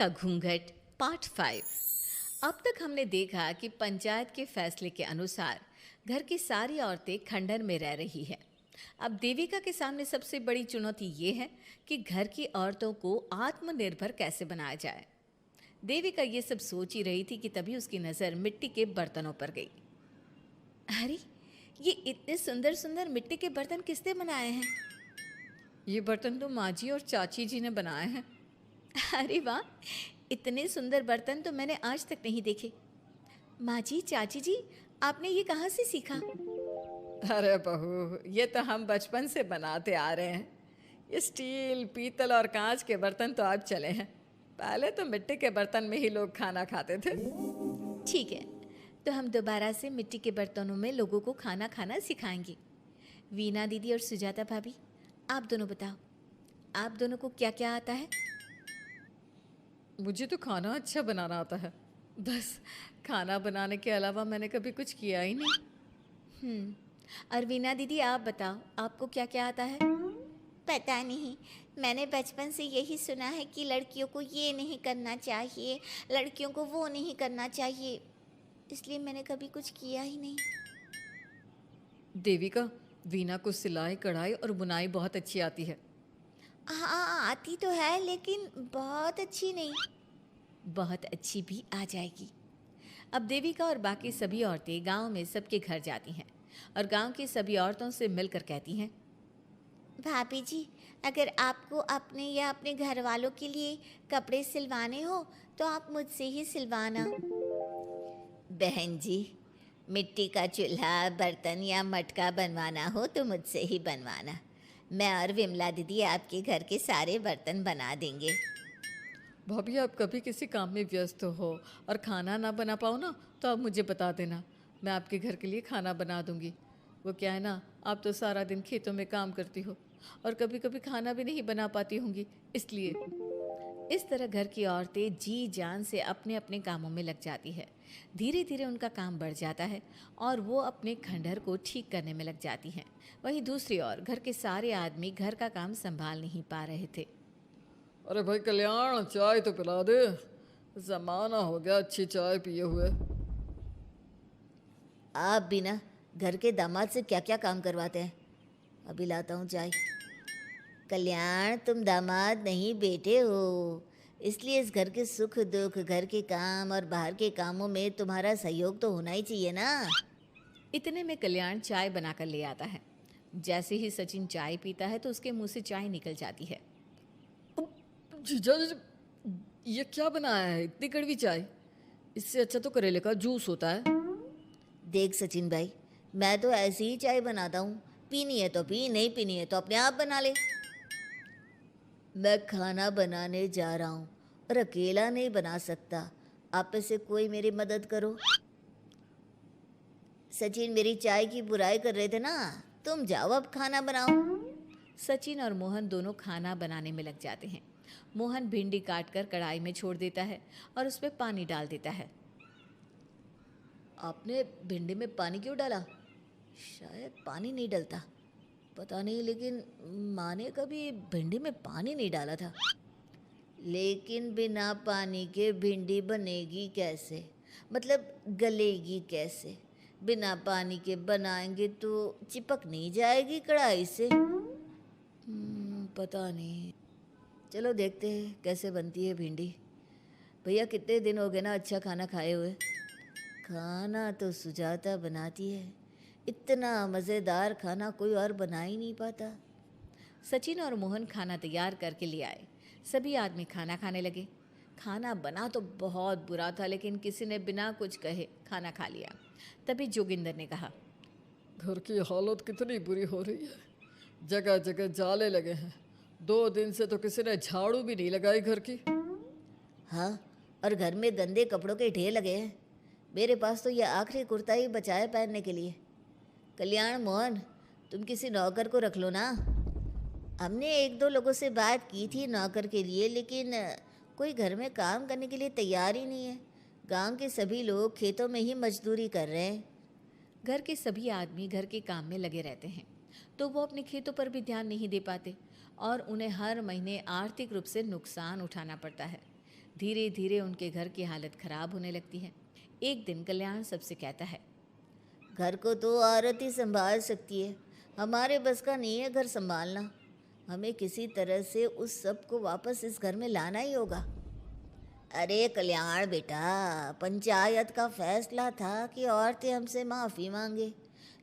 का घूंघट पार्ट 5। अब तक हमने देखा कि पंचायत के फैसले के अनुसार घर की सारी औरतें खंडहर में रह रही हैं। अब देविका के सामने सबसे बड़ी चुनौती ये है कि घर की औरतों को आत्मनिर्भर कैसे बनाया जाए। देविका ये सब सोच ही रही थी कि तभी उसकी नज़र मिट्टी के बर्तनों पर गई। अरे, ये इतने सुंदर सुंदर मिट्टी के बर्तन किसने बनाए हैं? ये बर्तन तो माँ जी और चाची जी ने बनाए हैं। अरे वाह, इतने सुंदर बर्तन तो मैंने आज तक नहीं देखे। माँ जी, चाची जी, आपने ये कहाँ से सीखा? अरे बहू, ये तो हम बचपन से बनाते आ रहे हैं। ये स्टील, पीतल और कांच के बर्तन तो अब चले हैं। पहले तो मिट्टी के बर्तन में ही लोग खाना खाते थे। ठीक है, तो हम दोबारा से मिट्टी के बर्तनों में लोगों को खाना खाना सिखाएंगे। वीना दीदी और सुजाता भाभी, आप दोनों बताओ, आप दोनों को क्या क्या आता है? मुझे तो खाना अच्छा बनाना आता है। बस खाना बनाने के अलावा मैंने कभी कुछ किया ही नहीं। और वीना दीदी, आप बताओ, आपको क्या क्या आता है? पता नहीं, मैंने बचपन से यही सुना है कि लड़कियों को ये नहीं करना चाहिए, लड़कियों को वो नहीं करना चाहिए, इसलिए मैंने कभी कुछ किया ही नहीं। देविका, वीना को सिलाई, कढ़ाई और बुनाई बहुत अच्छी आती है। हाँ, आती तो है लेकिन बहुत अच्छी नहीं। बहुत अच्छी भी आ जाएगी। अब देविका और बाकी सभी औरतें गांव में सबके घर जाती हैं और गांव की सभी औरतों से मिलकर कहती हैं, भाभी जी, अगर आपको अपने या अपने घर वालों के लिए कपड़े सिलवाने हो तो आप मुझसे ही सिलवाना। बहन जी, मिट्टी का चूल्हा, बर्तन या मटका बनवाना हो तो मुझसे ही बनवाना। मैं और विमला दीदी आपके घर के सारे बर्तन बना देंगे। भाभी, आप कभी किसी काम में व्यस्त हो और खाना ना बना पाओ ना, तो आप मुझे बता देना। मैं आपके घर के लिए खाना बना दूंगी। वो क्या है ना, आप तो सारा दिन खेतों में काम करती हो और कभी कभी खाना भी नहीं बना पाती होंगी, इसलिए। इस तरह घर की औरतें जी जान से अपने अपने कामों में लग जाती है। धीरे धीरे उनका काम बढ़ जाता है और वो अपने खंडहर को ठीक करने में लग जाती हैं। वहीं दूसरी ओर घर के सारे आदमी घर का काम संभाल नहीं पा रहे थे। अरे भाई कल्याण, चाय तो पिला दे। जमाना हो गया अच्छी चाय पिए हुए। आप भी ना घर के दामाद से क्या क्या काम करवाते हैं। अभी लाता हूँ चाय। कल्याण, तुम दामाद नहीं बेटे हो, इसलिए इस घर के सुख दुख, घर के काम और बाहर के कामों में तुम्हारा सहयोग तो होना ही चाहिए ना। इतने में कल्याण चाय बनाकर ले आता है। जैसे ही सचिन चाय पीता है तो उसके मुंह से चाय निकल जाती है। जीजा जी, ये क्या बनाया है? इतनी कड़वी चाय? इससे अच्छा तो करेले का जूस होता है। देख सचिन भाई, मैं तो ऐसी ही चाय बनाता हूँ। पीनी है तो पी, नहीं पीनी है तो अपने आप बना ले। मैं खाना बनाने जा रहा हूँ और अकेला नहीं बना सकता। आप में से कोई मेरी मदद करो। सचिन मेरी चाय की बुराई कर रहे थे ना, तुम जाओ अब खाना बनाओ। सचिन और मोहन दोनों खाना बनाने में लग जाते हैं। मोहन भिंडी काटकर कढ़ाई में छोड़ देता है और उसमें पानी डाल देता है। आपने भिंडी में पानी क्यों डाला? शायद पानी नहीं डलता, पता नहीं, लेकिन माँ ने कभी भिंडी में पानी नहीं डाला था। लेकिन बिना पानी के भिंडी बनेगी कैसे? मतलब गलेगी कैसे? बिना पानी के बनाएंगे तो चिपक नहीं जाएगी कढ़ाई से? पता नहीं, चलो देखते हैं कैसे बनती है भिंडी। भैया, कितने दिन हो गए ना अच्छा खाना खाए हुए। खाना तो सुजाता बनाती है, इतना मज़ेदार खाना कोई और बना ही नहीं पाता। सचिन और मोहन खाना तैयार करके ले आए। सभी आदमी खाना खाने लगे। खाना बना तो बहुत बुरा था, लेकिन किसी ने बिना कुछ कहे खाना खा लिया। तभी जोगिंदर ने कहा, घर की हालत कितनी बुरी हो रही है, जगह जगह जाले लगे हैं। 2 दिन से तो किसी ने झाड़ू भी नहीं लगाई घर की। हाँ, और घर में गंदे कपड़ों के ढेर लगे हैं। मेरे पास तो यह आखिरी कुर्ता ही बचा है पहनने के लिए। कल्याण, मोहन, तुम किसी नौकर को रख लो ना। हमने एक दो लोगों से बात की थी नौकर के लिए, लेकिन कोई घर में काम करने के लिए तैयार ही नहीं है। गांव के सभी लोग खेतों में ही मजदूरी कर रहे हैं। घर के सभी आदमी घर के काम में लगे रहते हैं, तो वो अपने खेतों पर भी ध्यान नहीं दे पाते और उन्हें हर महीने आर्थिक रूप से नुकसान उठाना पड़ता है। धीरे धीरे उनके घर की हालत खराब होने लगती है। एक दिन कल्याण सबसे कहता है, घर को तो औरत ही संभाल सकती है, हमारे बस का नहीं है घर संभालना। हमें किसी तरह से उस सब को वापस इस घर में लाना ही होगा। अरे कल्याण बेटा, पंचायत का फैसला था कि औरतें हमसे माफ़ी मांगे,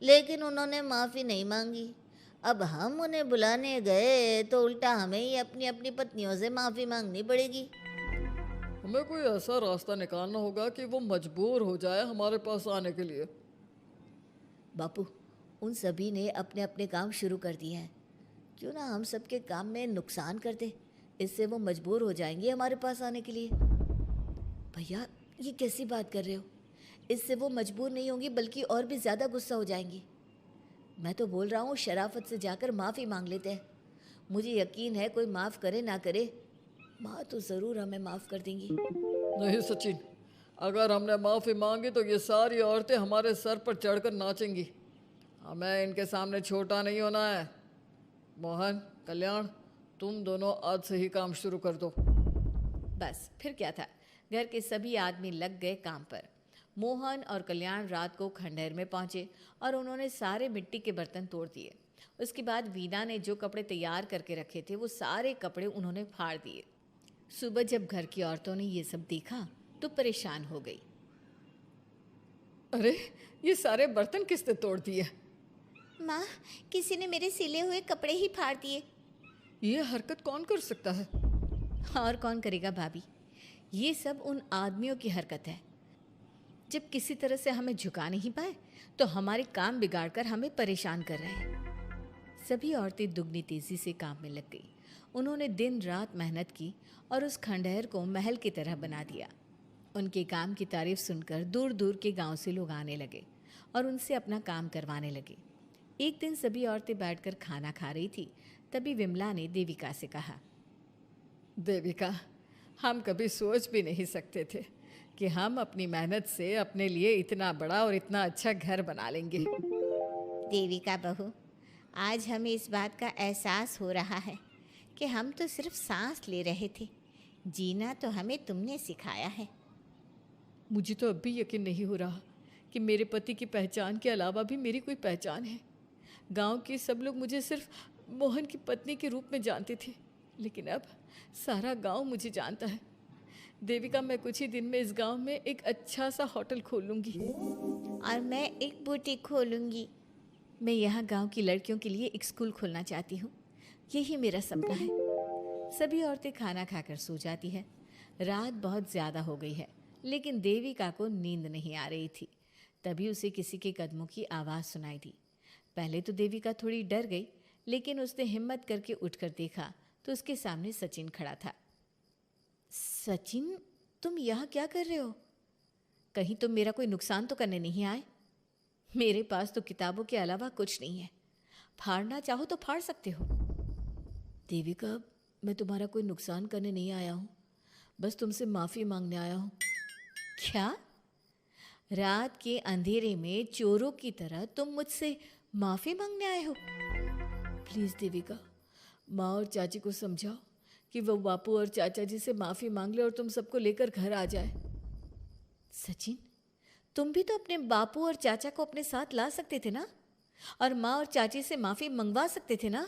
लेकिन उन्होंने माफ़ी नहीं मांगी। अब हम उन्हें बुलाने गए तो उल्टा हमें ही अपनी अपनी पत्नियों से माफ़ी मांगनी पड़ेगी। हमें कोई ऐसा रास्ता निकालना होगा कि वो मजबूर हो जाए हमारे पास आने के लिए। बापू, उन सभी ने अपने अपने काम शुरू कर दिए हैं, क्यों ना हम सबके काम में नुकसान कर दे, इससे वो मजबूर हो जाएंगे हमारे पास आने के लिए। भैया, ये कैसी बात कर रहे हो? इससे वो मजबूर नहीं होंगी बल्कि और भी ज़्यादा गुस्सा हो जाएंगी। मैं तो बोल रहा हूँ शराफत से जाकर माफ़ी मांग लेते हैं। मुझे यकीन है कोई माफ़ करे ना करे, माँ तो ज़रूर हमें माफ़ कर देंगी। नहीं सचिन, अगर हमने माफ़ी मांगी तो ये सारी औरतें हमारे सर पर चढ़कर नाचेंगी। हमें इनके सामने छोटा नहीं होना है। मोहन, कल्याण, तुम दोनों आज से ही काम शुरू कर दो। बस फिर क्या था, घर के सभी आदमी लग गए काम पर। मोहन और कल्याण रात को खंडहर में पहुंचे और उन्होंने सारे मिट्टी के बर्तन तोड़ दिए। उसके बाद वीना ने जो कपड़े तैयार करके रखे थे वो सारे कपड़े उन्होंने फाड़ दिए। सुबह जब घर की औरतों ने ये सब देखा तो परेशान हो गई। अरे, ये सारे बर्तन किसने तोड़ दिए? माँ, किसी ने मेरे सिले हुए कपड़े ही फाड़ दिए। ये हरकत कौन कर सकता है? और कौन करेगा भाभी, ये सब उन आदमियों की हरकत है। जब किसी तरह से हमें झुका नहीं पाए तो हमारे काम बिगाड़कर हमें परेशान कर रहे हैं। सभी औरतें दुगनी तेजी से काम में लग गई। उन्होंने दिन रात मेहनत की और उस खंडहर को महल की तरह बना दिया। उनके काम की तारीफ सुनकर दूर दूर के गांव से लोग आने लगे और उनसे अपना काम करवाने लगे। एक दिन सभी औरतें बैठकर खाना खा रही थी, तभी विमला ने देविका से कहा, देविका, हम कभी सोच भी नहीं सकते थे कि हम अपनी मेहनत से अपने लिए इतना बड़ा और इतना अच्छा घर बना लेंगे। देविका बहू, आज हमें इस बात का एहसास हो रहा है कि हम तो सिर्फ सांस ले रहे थे, जीना तो हमें तुमने सिखाया है। मुझे तो अब भी यकीन नहीं हो रहा कि मेरे पति की पहचान के अलावा भी मेरी कोई पहचान है। गांव के सब लोग मुझे सिर्फ मोहन की पत्नी के रूप में जानते थे, लेकिन अब सारा गांव मुझे जानता है। देविका, मैं कुछ ही दिन में इस गांव में एक अच्छा सा होटल खोल लूँगी। और मैं एक बुटीक खोलूँगी। मैं यहाँ गांव की लड़कियों के लिए एक स्कूल खोलना चाहती हूँ, यही मेरा सपना है। सभी औरतें खाना खाकर सो जाती है। रात बहुत ज़्यादा हो गई है, लेकिन देविका को नींद नहीं आ रही थी। तभी उसे किसी के कदमों की आवाज़ सुनाई दी। पहले तो देविका थोड़ी डर गई, लेकिन उसने हिम्मत करके उठकर देखा तो उसके सामने सचिन खड़ा था। सचिन, तुम यहाँ क्या कर रहे हो? कहीं तुम मेरा कोई नुकसान तो करने नहीं आए? मेरे पास तो किताबों के अलावा कुछ नहीं है, फाड़ना चाहो तो फाड़ सकते हो। देविका, मैं तुम्हारा कोई नुकसान करने नहीं आया हूँ, बस तुमसे माफ़ी मांगने आया हूँ। क्या? रात के अंधेरे में चोरों की तरह तुम मुझसे माफ़ी मांगने आए हो? प्लीज़ देविका, माँ और चाची को समझाओ कि वो बापू और चाचा जी से माफ़ी मांग ले और तुम सबको लेकर घर आ जाए। सचिन, तुम भी तो अपने बापू और चाचा को अपने साथ ला सकते थे ना, और माँ और चाची से माफ़ी मंगवा सकते थे ना।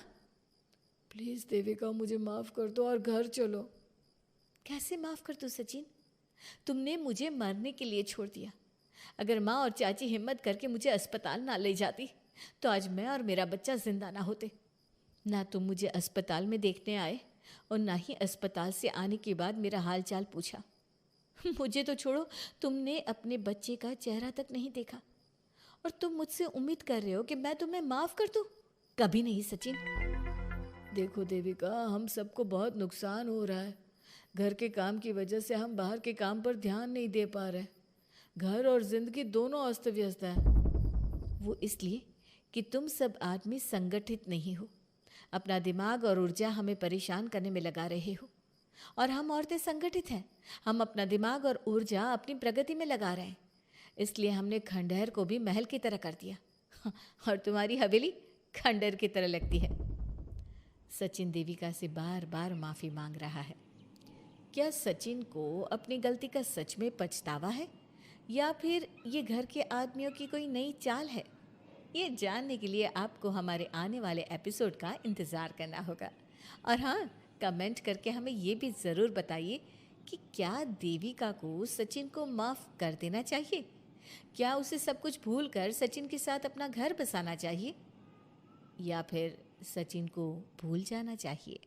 प्लीज़ देविका, मुझे माफ़ कर दो और घर चलो। कैसे माफ़ कर दूँ सचिन? तुमने मुझे मरने के लिए छोड़ दिया। अगर माँ और चाची हिम्मत करके मुझे अस्पताल ना ले जाती तो आज मैं और मेरा बच्चा जिंदा ना होते। ना तुम मुझे अस्पताल में देखने आए और ना ही अस्पताल से आने के बाद मेरा हाल चाल पूछा। मुझे तो छोड़ो, तुमने अपने बच्चे का चेहरा तक नहीं देखा और तुम मुझसे उम्मीद कर रहे हो कि मैं तुम्हें माफ़ कर दूँ? कभी नहीं सचिन। देखो देविका, हम सबको बहुत नुकसान हो रहा है। घर के काम की वजह से हम बाहर के काम पर ध्यान नहीं दे पा रहे। घर और जिंदगी दोनों अस्त व्यस्त है। वो इसलिए कि तुम सब आदमी संगठित नहीं हो, अपना दिमाग और ऊर्जा हमें परेशान करने में लगा रहे हो। और हम औरतें संगठित हैं, हम अपना दिमाग और ऊर्जा अपनी प्रगति में लगा रहे हैं। इसलिए हमने खंडहर को भी महल की तरह कर दिया और तुम्हारी हवेली खंडहर की तरह लगती है। सचिन देविका से बार बार माफ़ी मांग रहा है। क्या सचिन को अपनी गलती का सच में पछतावा है या फिर ये घर के आदमियों की कोई नई चाल है? ये जानने के लिए आपको हमारे आने वाले एपिसोड का इंतज़ार करना होगा। और हाँ, कमेंट करके हमें ये भी ज़रूर बताइए कि क्या देविका को सचिन को माफ़ कर देना चाहिए? क्या उसे सब कुछ भूलकर सचिन के साथ अपना घर बसाना चाहिए या फिर सचिन को भूल जाना चाहिए?